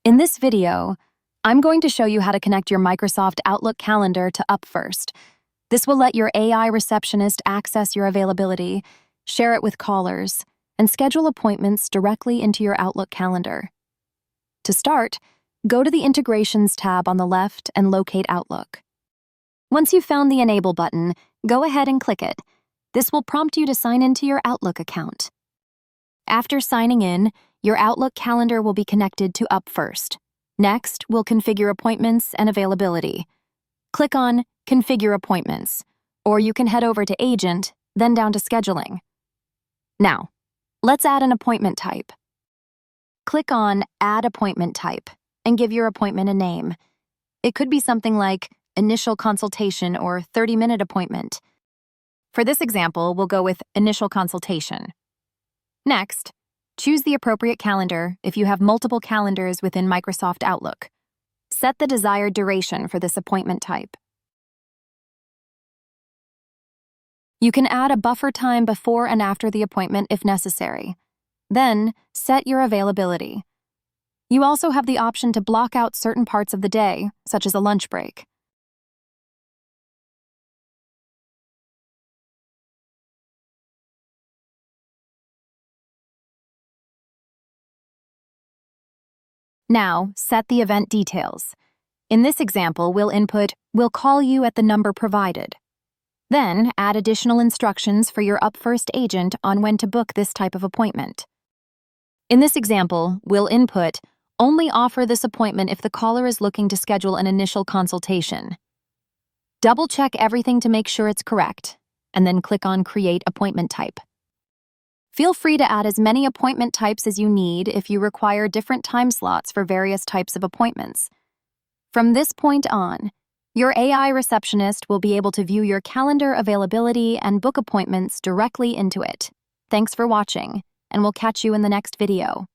In this video, I'm going to show you how to connect your Microsoft Outlook calendar to Upfirst. This will let your AI receptionist access your availability, share it with callers, and schedule appointments directly into your Outlook calendar. To start, go to the Integrations tab on the left and locate Outlook. Once you've found the Enable button, go ahead and click it. This will prompt you to sign into your Outlook account. After signing in, your Outlook calendar will be connected to Upfirst. Next, we'll configure appointments and availability. Click on Configure Appointments, or you can head over to Agent, then down to Scheduling. Now, let's add an appointment type. Click on Add Appointment Type and give your appointment a name. It could be something like Initial Consultation or 30-minute appointment. For this example, we'll go with Initial Consultation. Next, choose the appropriate calendar if you have multiple calendars within Microsoft Outlook. Set the desired duration for this appointment type. You can add a buffer time before and after the appointment if necessary. Then, set your availability. You also have the option to block out certain parts of the day, such as a lunch break. Now, set the event details. In this example, we'll input, "We'll call you at the number provided." Then, add additional instructions for your Upfirst agent on when to book this type of appointment. In this example, we'll input, "Only offer this appointment if the caller is looking to schedule an initial consultation." Double-check everything to make sure it's correct, and then click on Create Appointment Type. Feel free to add as many appointment types as you need if you require different time slots for various types of appointments. From this point on, your AI receptionist will be able to view your calendar availability and book appointments directly into it. Thanks for watching, and we'll catch you in the next video.